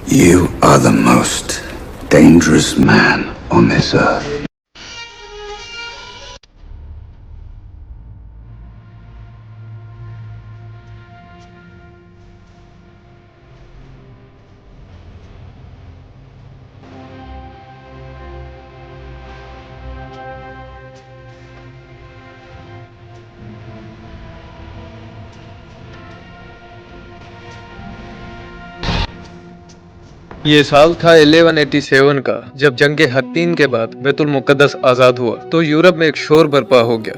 You are the most dangerous man on this earth. ये साल था 1187 का, जब जंगे हत्तीन के बाद बैतुल मुकद्दस आजाद हुआ तो यूरोप में एक शोर बर्पा हो गया,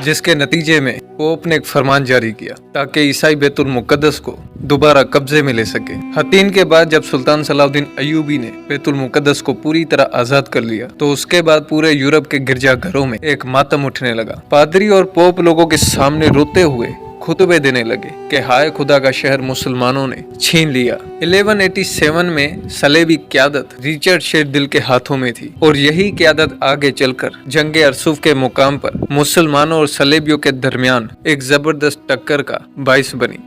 जिसके नतीजे में पोप ने एक फरमान जारी किया ताकि ईसाई बैतुल मुकद्दस को दोबारा कब्जे में ले सके। हत्तीन के बाद जब सुल्तान सलाउद्दीन अय्यूबी ने बैतुल मुकद्दस को पूरी तरह आजाद कर लिया तो उसके बाद पूरे यूरोप के गिरजाघरों में एक मातम उठने लगा। पादरी और पोप लोगों के सामने रोते हुए खुतबे देने लगे कि हाय खुदा का शहर मुसलमानों ने छीन लिया। 1187 में सलेबी क़यादत रिचर्ड शेरदिल के हाथों में थी और यही क़यादत आगे चलकर जंगे अरसूफ के मुकाम पर मुसलमानों और सलेबियों के दरमियान एक जबरदस्त टक्कर का बाइस बनी।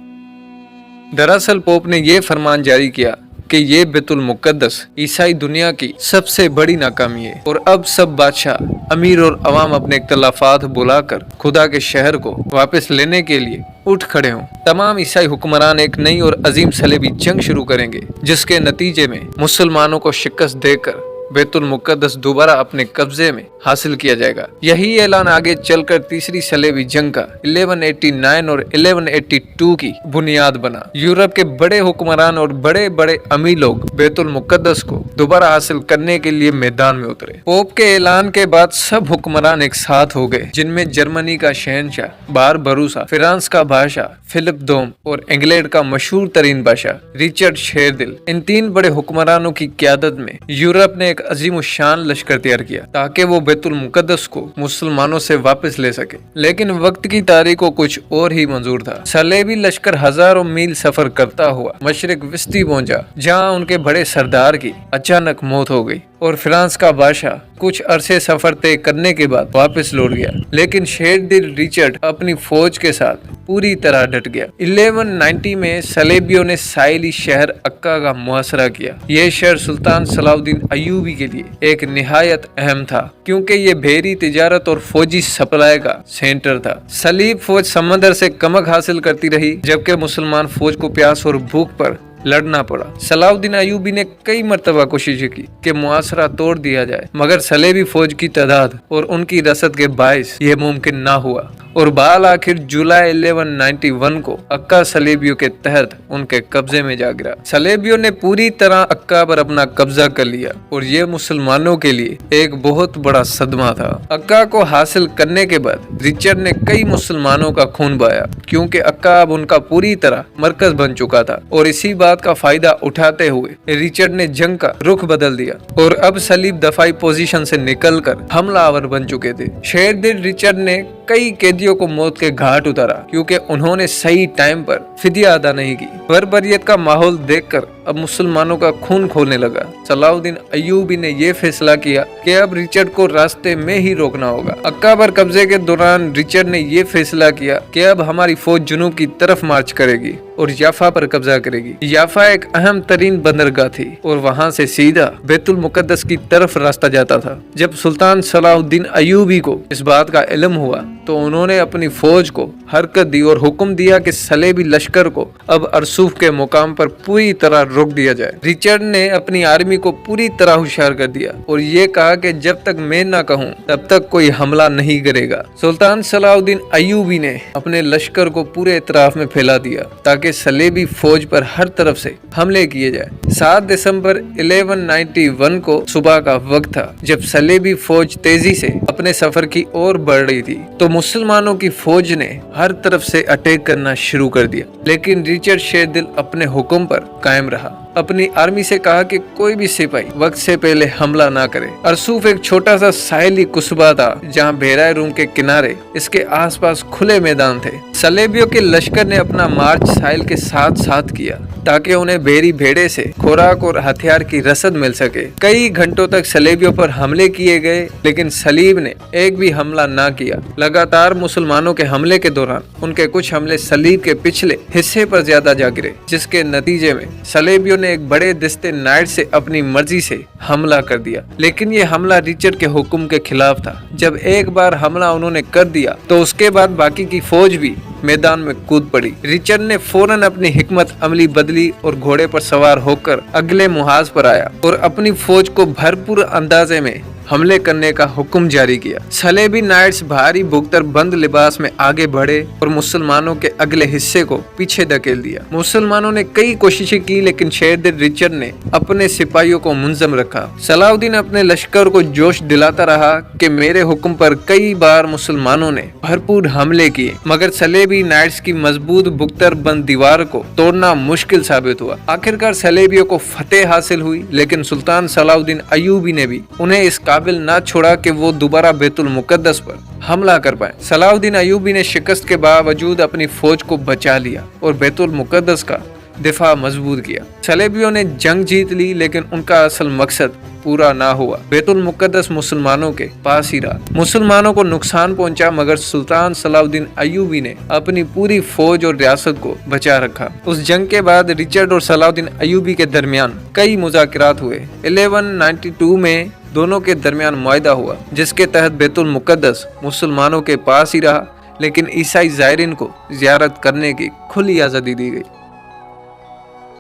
दरअसल पोप ने यह फरमान जारी किया कि ये बैतुल मुकद्दस ईसाई दुनिया की सबसे बड़ी नाकामी है और अब सब बादशाह, अमीर और अवाम अपने इख्तलाफात बुलाकर खुदा के शहर को वापस लेने के लिए उठ खड़े हों। तमाम ईसाई हुक्मरान एक नई और अजीम सलेबी जंग शुरू करेंगे, जिसके नतीजे में मुसलमानों को शिकस्त देकर बैतुल मुकद्दस दोबारा अपने कब्जे में हासिल किया जाएगा। यही ऐलान आगे चलकर तीसरी सलेबी जंग का 1189 और 1182 की बुनियाद बना। यूरोप के बड़े हुक्मरान और बड़े बड़े अमीर लोग बैतुल मुकद्दस को दोबारा हासिल करने के लिए मैदान में उतरे। पोप के ऐलान के बाद सब हुक्मरान एक साथ हो गए, जिनमें जर्मनी का शहनशाह बारबरूसा, फ्रांस का बादशाह फिलिप दोम और इंग्लैंड का मशहूर तरीन बादशाह रिचर्ड शेरदिल। इन तीन बड़े हुक्मरानों की क़यादत में यूरोप ने एक अजीम शान लश्कर तैयार किया ताकि वो बैतुल मुकद्दस को मुसलमानों से वापस ले सके। लेकिन वक्त की तारीख को कुछ और ही मंजूर था। सलेबी लश्कर हजारों मील सफर करता हुआ मशरिक विस्ती पहुंचा, जहां उनके बड़े सरदार की अचानक मौत हो गई और फ्रांस का बादशाह कुछ अरसे सफर तय करने के बाद वापस लौट गया। लेकिन शेरदिल रिचर्ड अपनी फौज के साथ पूरी तरह डट गया। 1190 में सलेबियों ने साहिली शहर अक्का का मुहासरा किया। यह शहर सुल्तान सलाउद्दीन अय्यूबी के लिए एक निहायत अहम था, क्योंकि ये बहरी तिजारत और फौजी सप्लाई का सेंटर था। सलीब फौज समंदर से कमक हासिल करती रही, जबकि मुसलमान फौज को प्यास और भूख पर लड़ना पड़ा। सलाउद्दीन अय्यूबी ने कई मरतबा कोशिश की कि मुआसरा तोड़ दिया जाए, मगर सलेबी फौज की तादाद और उनकी रसद के बायस यह मुमकिन ना हुआ और बाल आखिर जुलाई 1191 को अक्का सलेबियों के तहत उनके कब्जे में जा गिरा। सलेबियों ने पूरी तरह अक्का पर अपना कब्जा कर लिया और ये मुसलमानों के लिए एक बहुत बड़ा सदमा था। अक्का को हासिल करने के बाद रिचर्ड ने कई मुसलमानों का खून बहाया, क्योंकि अक्का अब उनका पूरी तरह मरकज बन चुका था और इसी बात का फायदा उठाते हुए रिचर्ड ने जंग का रुख बदल दिया और अब सलीब दफाई पोजीशन से निकलकर हमलावर बन चुके थे। शेरदिल रिचर्ड ने कई कैदियों को मौत के घाट उतारा, क्योंकि उन्होंने सही टाइम पर फिदिया अदा नहीं की। बर्बरियत का माहौल देखकर अब मुसलमानों का खून खोलने लगा। सलाउद्दीन अय्यूबी ने यह फैसला किया कि अब रिचर्ड को रास्ते में ही रोकना होगा। अक्का पर कब्जे के दौरान रिचर्ड ने यह फैसला किया कि अब हमारी फौज जुनूब की तरफ मार्च करेगी और याफा पर कब्जा करेगी। याफा एक अहम तरीन बंदरगाह थी और वहां से सीधा बैतुल मुकद्दस की तरफ रास्ता जाता था। जब सुल्तान सलाउद्दीन अय्यूबी को इस बात का इल्म हुआ तो उन्होंने अपनी फौज को हरकत दी और हुक्म दिया कि सलेबी लश्कर को अब अरसूफ के मुकाम पर पूरी तरह रोक दिया जाए। रिचर्ड ने अपनी आर्मी को पूरी तरह होशियार कर दिया और ये कहा कि जब तक मैं ना कहूं तब तक कोई हमला नहीं करेगा। सुल्तान सलाउद्दीन अय्यूबी ने अपने लश्कर को पूरे इतराफ में फैला दिया ताकि सलेबी फौज पर हर तरफ से हमले किए जाए। 7 दिसंबर 1191 को सुबह का वक्त था, जब सलेबी फौज तेजी से अपने सफर की ओर बढ़ रही थी तो मुसलमानों की फौज ने हर तरफ से अटैक करना शुरू कर दिया। लेकिन रिचर्ड शेरदिल अपने हुक्म पर कायम रहा अपनी आर्मी से कहा कि कोई भी सिपाही वक्त से पहले हमला ना करे। अरसूफ एक छोटा सा साहिली कुस्बा था जहाँ बेराए रूम के किनारे इसके आसपास खुले मैदान थे। सलेबियों के लश्कर ने अपना मार्च साहिल के साथ साथ किया ताकि उन्हें बेरी भेड़े से खुराक और हथियार की रसद मिल सके। कई घंटों तक सलेबियों पर हमले किए गए, लेकिन सलीब ने एक भी हमला ना किया। लगातार मुसलमानों के हमले के दौरान उनके कुछ हमले सलीब के पिछले हिस्से पर ज्यादा जा गिरे, जिसके नतीजे में सलेबियों ने एक बड़े दस्ते नाइट से अपनी मर्जी से हमला कर दिया। लेकिन ये हमला रिचर्ड के हुक्म के खिलाफ था। जब एक बार हमला उन्होंने कर दिया तो उसके बाद बाकी की फौज भी मैदान में कूद पड़ी। रिचर्ड ने फौरन अपनी हिकमत अमली बदली और घोड़े पर सवार होकर अगले मुहाज पर आया और अपनी फौज को भरपूर अंदाजे में हमले करने का हुक्म जारी किया। सलेबी नाइट्स भारी भुगतर बंद लिबास में आगे बढ़े और मुसलमानों के अगले हिस्से को पीछे धकेल दिया। मुसलमानों ने कई कोशिशें की, लेकिन शेरदिल रिचर्ड ने अपने सिपाहियों को मुंजम रखा। सलाउद्दीन अपने लश्कर को जोश दिलाता रहा कि मेरे हुक्म पर कई बार मुसलमानों ने भरपूर हमले किए, मगर सलेबी नाइट्स की मजबूत भुगतर बंद दीवार को तोड़ना मुश्किल साबित हुआ। आखिरकार सलेबियों को फतेह हासिल हुई, लेकिन सुल्तान सलाउद्दीन अय्यूबी ने भी उन्हें इस काबिल ना छोड़ा कि वो दोबारा बैतुल मुकद्दस पर हमला कर पाए। सलाउद्दीन अय्यूबी ने शिकस्त के बावजूद अपनी फौज को बचा लिया और बैतुल मुकद्दस का दिफा मजबूत किया। सलेबियों ने जंग जीत ली, लेकिन उनका असल मकसद पूरा ना हुआ। बैतुल मुकद्दस मुसलमानों के पास ही रहा। मुसलमानों को नुकसान पहुंचा, मगर सुल्तान सलाउद्दीन अय्यूबी ने अपनी पूरी फौज और रियासत को बचा रखा। उस जंग के बाद रिचर्ड और सलाउद्दीन अय्यूबी के दरमियान कई मुज़ाकरात हुए। 1192 में दोनों के दरमियान मुआहदा हुआ, जिसके तहत बैतुल मुकद्दस मुसलमानों के पास ही रहा, लेकिन ईसाई ज़ायरीन को ज़ियारत करने की खुली आज़ादी दी गई।